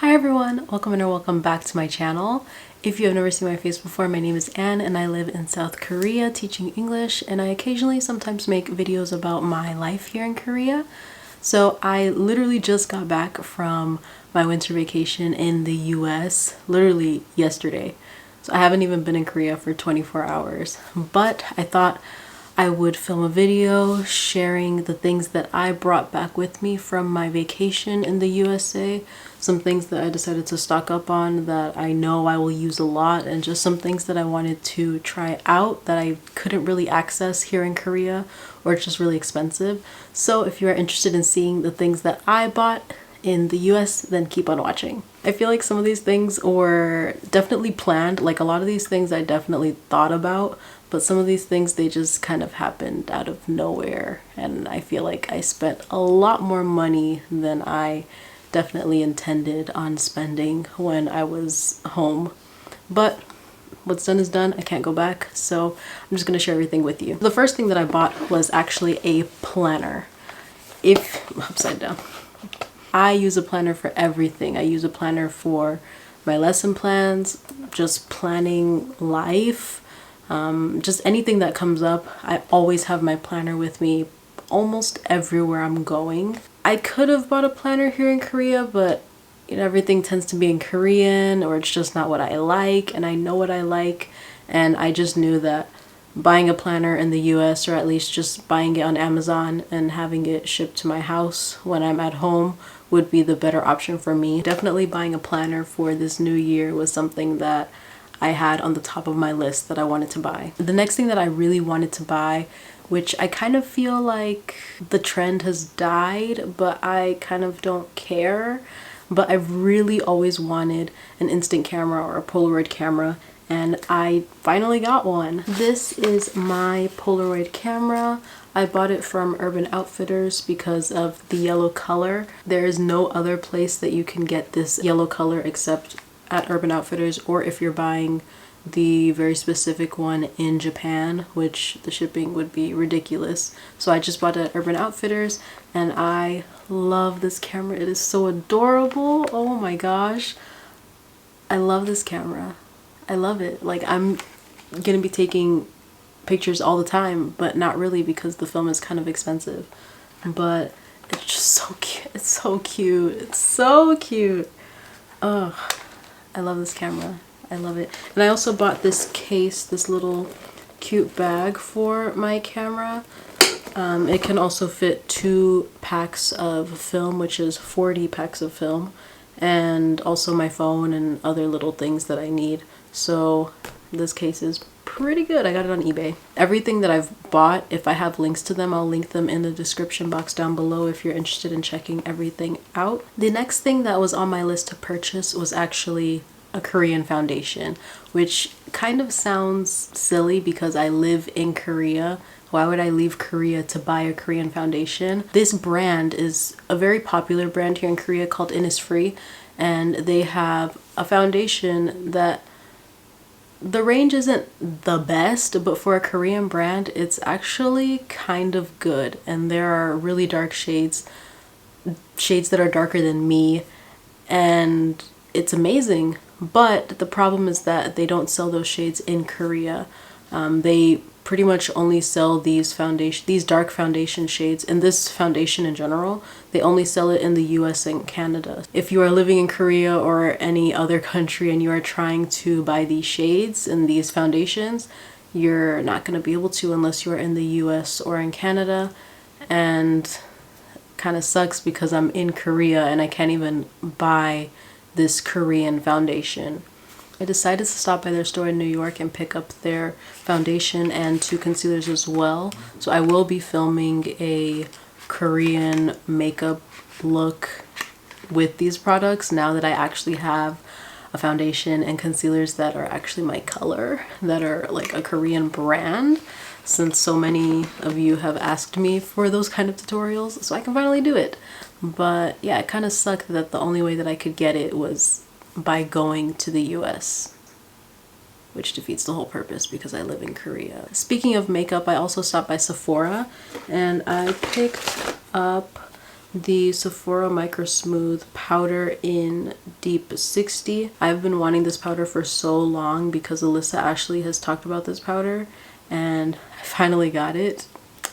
Hi everyone, welcome and welcome back to my channel. If you have never seen my face before, my name is Anne and I live in South Korea teaching English, and I occasionally sometimes make videos about my life here in Korea. So I literally just got back from my winter vacation in the US literally yesterday. So I haven't even been in Korea for 24 hours, but I thought I would film a video sharing the things that I brought back with me from my vacation in the USA, some things that I decided to stock up on that I know I will use a lot, and just some things that I wanted to try out that I couldn't really access here in Korea or it's just really expensive. So if you are interested in seeing the things that I bought in the US, then keep on watching. I feel like some of these things were definitely planned. Like a lot of these things I definitely thought about, but some of these things, they just kind of happened out of nowhere, and I feel like I spent a lot more money than I definitely intended on spending when I was home. But what's done is done. I can't go back, so I'm just gonna share everything with you. The first thing that I bought was actually a planner. Upside down. I use a planner for everything. I use a planner for my lesson plans, just planning life, just anything that comes up. I always have my planner with me almost everywhere I'm going. I could have bought a planner here in Korea, but you know, everything tends to be in Korean, or it's just not what I like, and I know what I like, and I just knew that buying a planner in the US, or at least just buying it on Amazon and having it shipped to my house when I'm at home, would be the better option for me. Definitely buying a planner for this new year was something that I had on the top of my list that I wanted to buy. The next thing that I really wanted to buy, which I kind of feel like the trend has died, but I kind of don't care, but I've really always wanted an instant camera or a Polaroid camera, and I finally got one. This is my Polaroid camera. I bought it from Urban Outfitters because of the yellow color. There is no other place that you can get this yellow color except at Urban Outfitters, or if you're buying the very specific one in Japan, which the shipping would be ridiculous. So I just bought it at Urban Outfitters, and I love this camera. It is so adorable. Oh my gosh. I love this camera. I love it. Like, I'm gonna be taking pictures all the time, but not really because the film is kind of expensive. But it's just so cute. It's so cute. It's so cute. Ugh. I love this camera. I love it. And I also bought this case, this little cute bag for my camera. It can also fit 2 packs of film, which is 40 packs of film, and also my phone and other little things that I need. So this case is pretty good. I got it on eBay. Everything that I've bought, if I have links to them, I'll link them in the description box down below if you're interested in checking everything out. The next thing that was on my list to purchase was actually a Korean foundation, which kind of sounds silly because I live in Korea. Why would I leave Korea to buy a Korean foundation? This brand is a very popular brand here in Korea called Innisfree, and they have a foundation that the range isn't the best, but for a Korean brand, it's actually kind of good. And there are really dark shades that are darker than me, and it's amazing. But the problem is that they don't sell those shades in Korea. They pretty much only sell these dark foundation shades, and this foundation in general, they only sell it in the US and Canada. If you are living in Korea or any other country and you are trying to buy these shades and these foundations, you're not going to be able to unless you are in the US or in Canada. And kind of sucks because I'm in Korea and I can't even buy this Korean foundation. I decided to stop by their store in New York and pick up their foundation and 2 concealers as well. So I will be filming a Korean makeup look with these products now that I actually have a foundation and concealers that are actually my color, that are like a Korean brand, since so many of you have asked me for those kind of tutorials, so I can finally do it. But yeah, it kind of sucked that the only way that I could get it was by going to the US, which defeats the whole purpose because I live in Korea. Speaking of makeup, I also stopped by Sephora and I picked up the Sephora Micro Smooth powder in Deep 60. I've been wanting this powder for so long because Alyssa Ashley has talked about this powder, and I finally got it.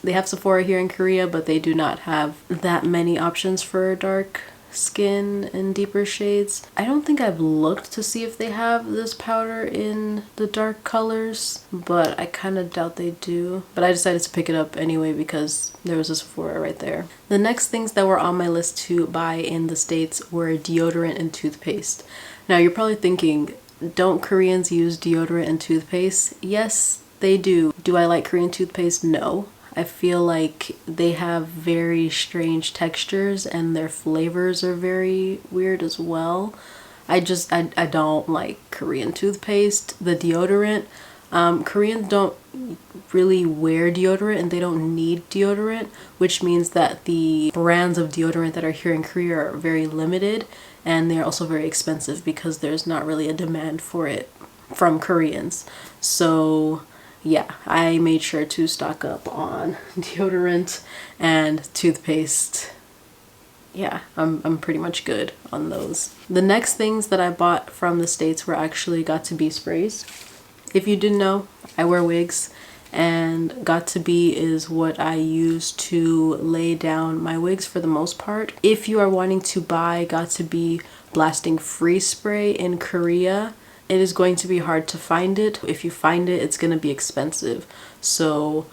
They have Sephora here in Korea, but they do not have that many options for dark skin and deeper shades. I don't think I've looked to see if they have this powder in the dark colors, but I kind of doubt they do. But I decided to pick it up anyway because there was a Sephora right there. The next things that were on my list to buy in the States were deodorant and toothpaste. Now you're probably thinking, don't Koreans use deodorant and toothpaste? Yes, they do. Do I like Korean toothpaste? No. I feel like they have very strange textures and their flavors are very weird as well. I don't like Korean toothpaste. The deodorant, Koreans don't really wear deodorant and they don't need deodorant, which means that the brands of deodorant that are here in Korea are very limited, and they're also very expensive because there's not really a demand for it from Koreans. So yeah, I made sure to stock up on deodorant and toothpaste. Yeah, I'm pretty much good on those. The next things that I bought from the States were actually got2b sprays. If you didn't know, I wear wigs, and got2b is what I use to lay down my wigs for the most part. If you are wanting to buy got2b blasting freeze spray in Korea, it is going to be hard to find it. If you find it, it's going to be expensive. So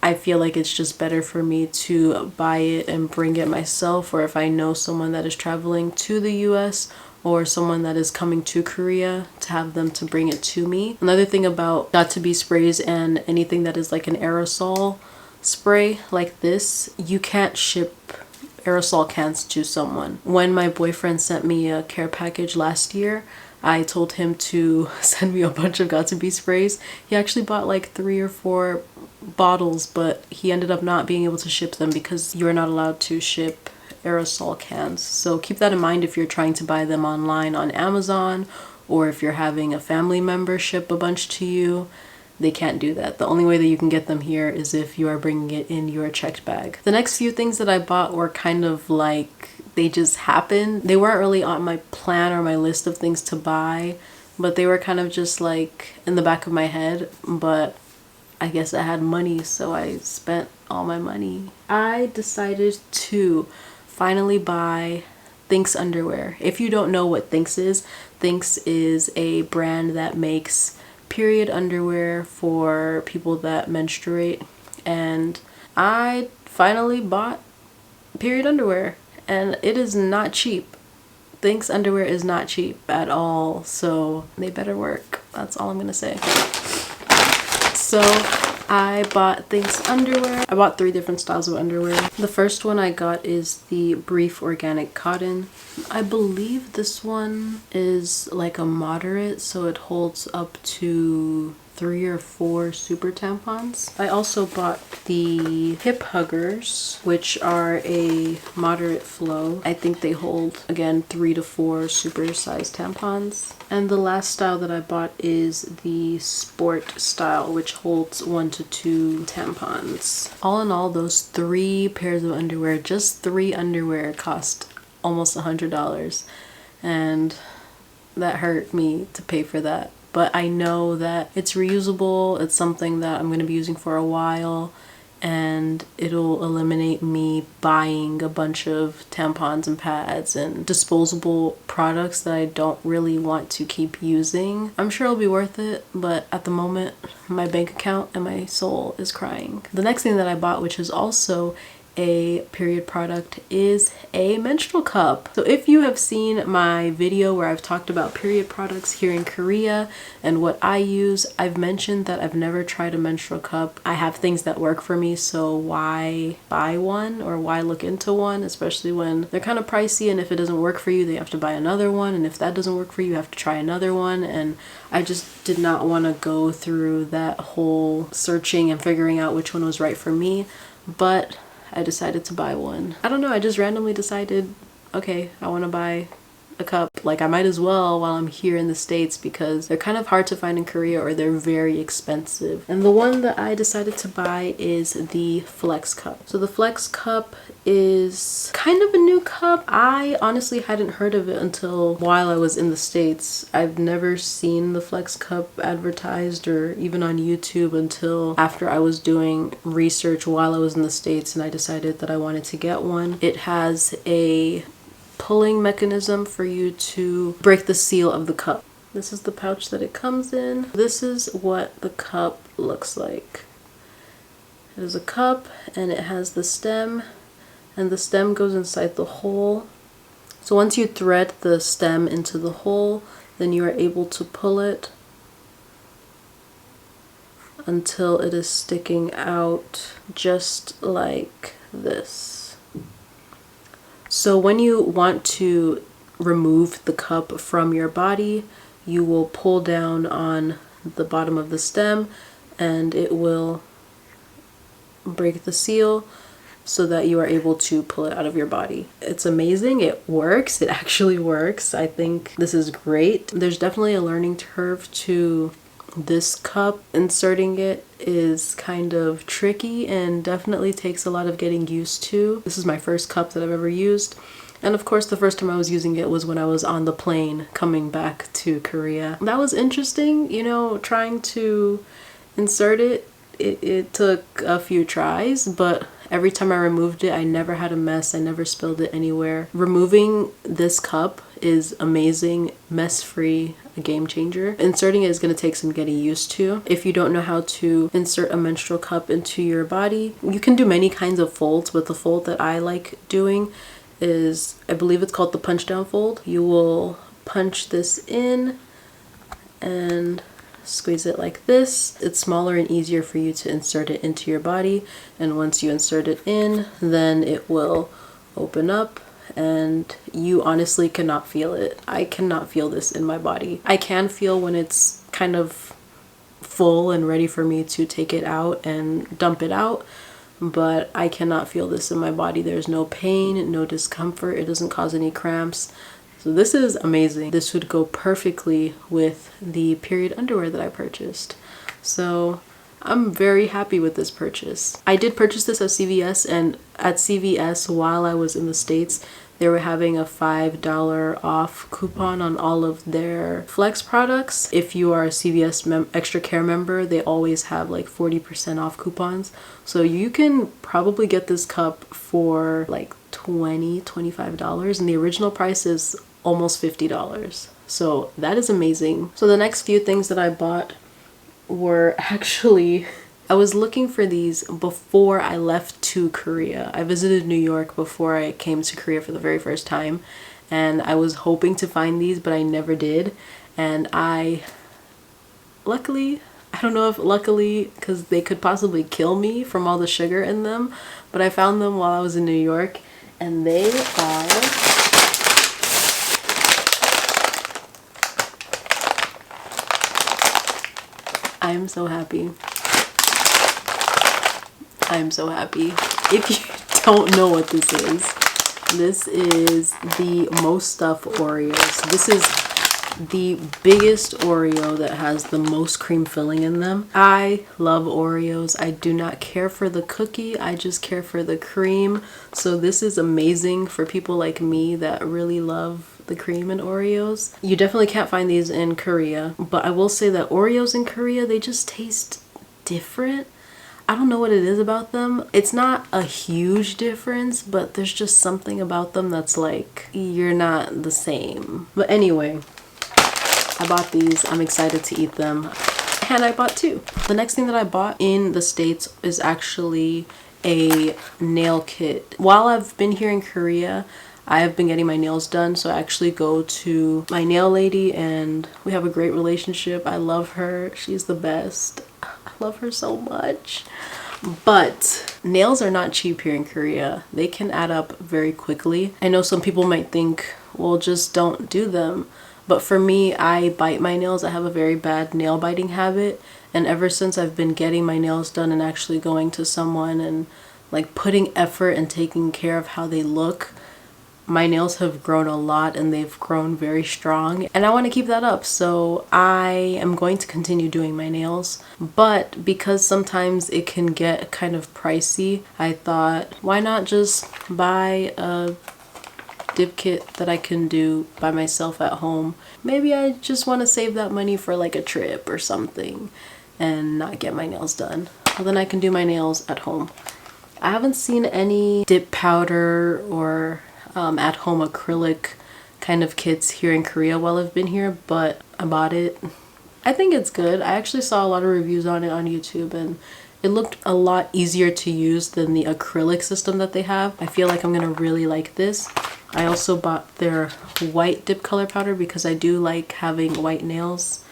I feel like it's just better for me to buy it and bring it myself, or if I know someone that is traveling to the US or someone that is coming to Korea, to have them to bring it to me. Another thing about got2b sprays and anything that is like an aerosol spray like this, you can't ship aerosol cans to someone. When my boyfriend sent me a care package last year, I told him to send me a bunch of got2b sprays. He actually bought like 3 or 4 bottles, but he ended up not being able to ship them because you're not allowed to ship aerosol cans. So keep that in mind if you're trying to buy them online on Amazon, or if you're having a family member ship a bunch to you. They can't do that. The only way that you can get them here is if you are bringing it in your checked bag. The next few things that I bought were kind of like, they just happened. They weren't really on my plan or my list of things to buy, but they were kind of just like in the back of my head. But I guess I had money, so I spent all my money. I decided to finally buy Thinx underwear. If you don't know what Thinx is a brand that makes period underwear for people that menstruate, and I finally bought period underwear, and it is not cheap. Thinx underwear is not cheap at all, so they better work. That's all I'm gonna say. So I bought Thinx underwear. I bought 3 different styles of underwear. The first one I got is the Brief Organic Cotton. I believe this one is like a moderate, so it holds up to 3 or 4 super tampons. I also bought the Hip Huggers, which are a moderate flow. I think they hold, again, 3 to 4 super sized tampons. And the last style that I bought is the Sport style, which holds 1 to 2 tampons. All in all, those 3 pairs of underwear, just 3 underwear, cost almost $100, and that hurt me to pay for that. But I know that it's reusable, it's something that I'm going to be using for a while, and it'll eliminate me buying a bunch of tampons and pads and disposable products that I don't really want to keep using. I'm sure it'll be worth it, but at the moment, my bank account and my soul is crying. The next thing that I bought, which is also a period product, is a menstrual cup. So if you have seen my video where I've talked about period products here in Korea and what I use, I've mentioned that I've never tried a menstrual cup. I have things that work for me, so why buy one or why look into one, especially when they're kind of pricey, and if it doesn't work for you, then you have to buy another one, and if that doesn't work for you, you have to try another one. And I just did not want to go through that whole searching and figuring out which one was right for me, but I decided to buy one. I don't know, I just randomly decided, okay, I want to buy a cup, like I might as well while I'm here in the States, because they're kind of hard to find in Korea or they're very expensive. And the one that I decided to buy is the Flex cup. So the Flex cup is kind of a new cup. I honestly hadn't heard of it until while I was in the States. I've never seen the Flex cup advertised or even on YouTube until after I was doing research while I was in the States, and I decided that I wanted to get one. It has a pulling mechanism for you to break the seal of the cup. This is the pouch that it comes in. This is what the cup looks like. It is a cup and it has the stem, and the stem goes inside the hole. So once you thread the stem into the hole, then you are able to pull it until it is sticking out just like this. So when you want to remove the cup from your body, you will pull down on the bottom of the stem and it will break the seal so that you are able to pull it out of your body. It's amazing. It works. It actually works. I think this is great. There's definitely a learning curve to this cup. Inserting it is kind of tricky and definitely takes a lot of getting used to. This is my first cup that I've ever used. And of course, the first time I was using it was when I was on the plane coming back to Korea. That was interesting, you know, trying to insert it. It took a few tries, but every time I removed it, I never had a mess. I never spilled it anywhere. Removing this cup is amazing, mess-free, a game changer. Inserting it is going to take some getting used to. If you don't know how to insert a menstrual cup into your body, you can do many kinds of folds, but the fold that I like doing is, I believe it's called the punch down fold. You will punch this in and squeeze it like this. It's smaller and easier for you to insert it into your body, and once you insert it in, then it will open up and you honestly cannot feel it. I cannot feel this in my body. I can feel when it's kind of full and ready for me to take it out and dump it out, but I cannot feel this in my body. There's no pain, no discomfort. It doesn't cause any cramps. So this is amazing. This would go perfectly with the period underwear that I purchased. So I'm very happy with this purchase. I did purchase this at CVS, and at CVS while I was in the States, they were having a $5 off coupon on all of their Flex products. If you are a CVS Extra Care member, they always have like 40% off coupons. So you can probably get this cup for like $25, and the original price is almost $50. So that is amazing. So the next few things that I bought were actually, I was looking for these before I left to Korea. I visited New York before I came to Korea for the very first time, and I was hoping to find these, but I never did. And luckily, I don't know if luckily, because they could possibly kill me from all the sugar in them, but I found them while I was in New York, and they are I'm so happy. I'm so happy. If you don't know what this is the Most Stuff Oreos. This is the biggest Oreo that has the most cream filling in them. I love Oreos. I do not care for the cookie. I just care for the cream. So this is amazing for people like me that really love the cream in Oreos. You definitely can't find these in Korea, but I will say that Oreos in Korea, they just taste different. I don't know what it is about them. It's not a huge difference, but there's just something about them that's like, you're not the same. But anyway, I bought these. I'm excited to eat them. And I bought two. The next thing that I bought in the States is actually a nail kit. While I've been here in Korea, I have been getting my nails done, so I actually go to my nail lady and we have a great relationship. I love her. She's the best. I love her so much. But nails are not cheap here in Korea. They can add up very quickly. I know some people might think, well, just don't do them. But for me, I bite my nails. I have a very bad nail biting habit. And ever since I've been getting my nails done and actually going to someone and like putting effort and taking care of how they look, my nails have grown a lot and they've grown very strong, and I want to keep that up. So I am going to continue doing my nails, but because sometimes it can get kind of pricey, I thought, why not just buy a dip kit that I can do by myself at home. Maybe I just want to save that money for like a trip or something and not get my nails done. Well, then I can do my nails at home. I haven't seen any dip powder or at home acrylic kind of kits here in Korea while I've been here, but I bought it. I think it's good. I actually saw a lot of reviews on it on YouTube, and it looked a lot easier to use than the acrylic system that they have. I feel like I'm gonna really like this. I also bought their white dip color powder because I do like having white nails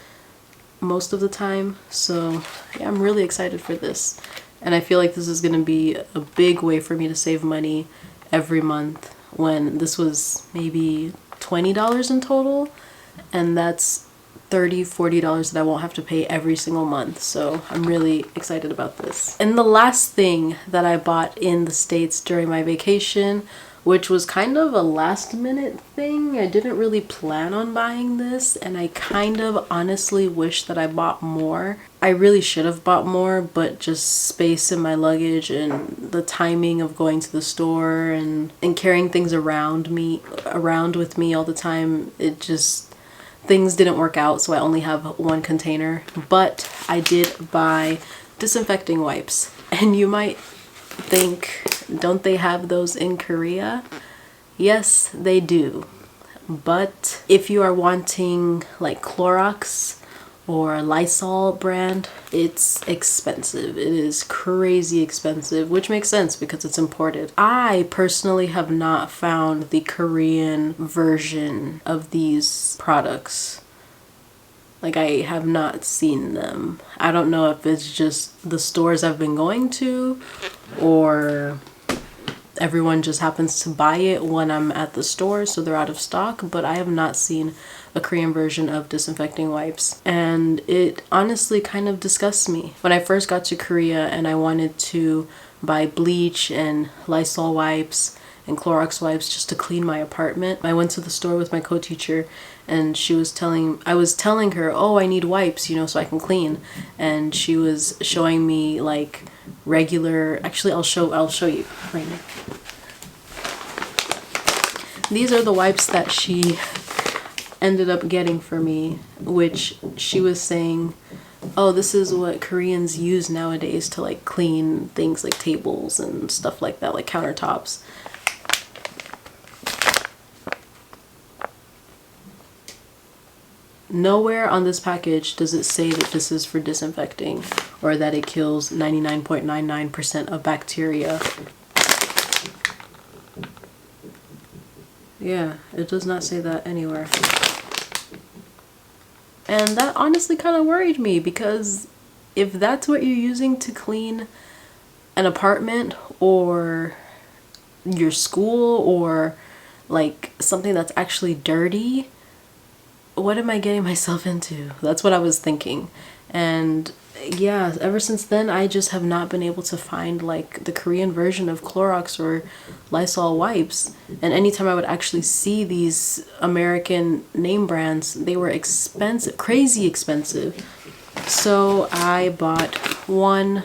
most of the time. So yeah, I'm really excited for this. And I feel like this is gonna be a big way for me to save money every month, when this was maybe $20 in total, and that's $30-$40 that I won't have to pay every single month. So I'm really excited about this. And the last thing that I bought in the States during my vacation, which was kind of a last minute thing. I didn't really plan on buying this, and I kind of honestly wish that I bought more. I really should have bought more, but just space in my luggage and the timing of going to the store and carrying things around with me all the time, it just, things didn't work out, so I only have one container. But I did buy disinfecting wipes, and you might think, don't they have those in Korea? Yes, they do. But if you are wanting like Clorox or Lysol brand, it's expensive. It is crazy expensive, which makes sense because it's imported. I personally have not found the Korean version of these products. Like, I have not seen them. I don't know if it's just the stores I've been going to, or everyone just happens to buy it when I'm at the store, so they're out of stock, but I have not seen a Korean version of disinfecting wipes. And it honestly kind of disgusts me. When I first got to Korea and I wanted to buy bleach and Lysol wipes and Clorox wipes just to clean my apartment, I went to the store with my co-teacher, and I was telling her, oh, I need wipes, you know, so I can clean. And she was showing me like regular, actually I'll show you right now. These are the wipes that she ended up getting for me, which she was saying, oh, this is what Koreans use nowadays to like clean things like tables and stuff like that, like countertops. Nowhere on this package does it say that this is for disinfecting or that it kills 99.99% of bacteria. Yeah, it does not say that anywhere. And that honestly kind of worried me, because if that's what you're using to clean an apartment or your school or like something that's actually dirty, what am I getting myself into? That's what I was thinking. And yeah, ever since then, I just have not been able to find like the Korean version of Clorox or Lysol wipes. And anytime I would actually see these American name brands, they were expensive, crazy expensive. So I bought one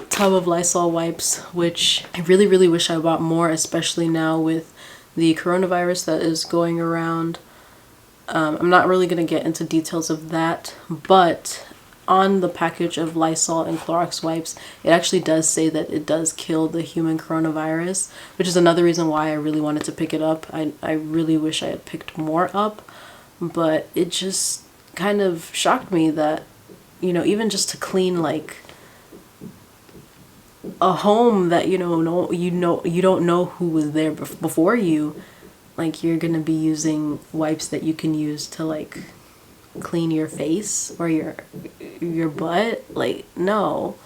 tub of Lysol wipes, which I really, really wish I bought more, especially now with the coronavirus that is going around. I'm not really going to get into details of that, but on the package of Lysol and Clorox wipes, it actually does say that it does kill the human coronavirus, which is another reason why I really wanted to pick it up. I really wish I had picked more up, but it just kind of shocked me that, you know, even just to clean like a home that you don't know who was there before you, like you're gonna be using wipes that you can use to like clean your face or your butt. Like no.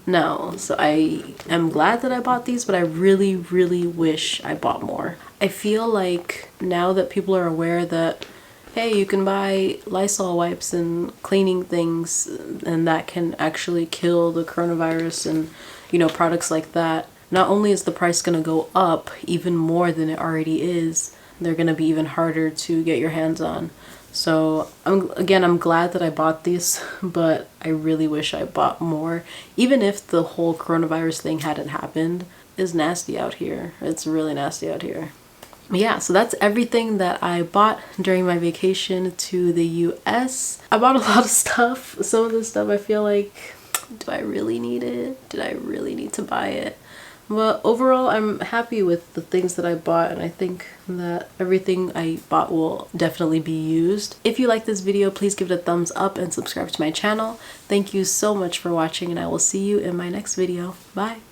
So I am glad that I bought these, but I really, really wish I bought more. I feel like now that people are aware that, hey, you can buy Lysol wipes and cleaning things and that can actually kill the coronavirus and, you know, products like that, not only is the price gonna go up even more than it already is, they're gonna be even harder to get your hands on. So I'm glad that I bought these, but I really wish I bought more. Even if the whole coronavirus thing hadn't happened, it's nasty out here. It's really nasty out here. Yeah, so that's everything that I bought during my vacation to the US. I bought a lot of stuff. Some of the stuff I feel like, do I really need it? Did I really need to buy it? But overall, I'm happy with the things that I bought, and I think that everything I bought will definitely be used. If you like this video, please give it a thumbs up and subscribe to my channel. Thank you so much for watching, and I will see you in my next video. Bye!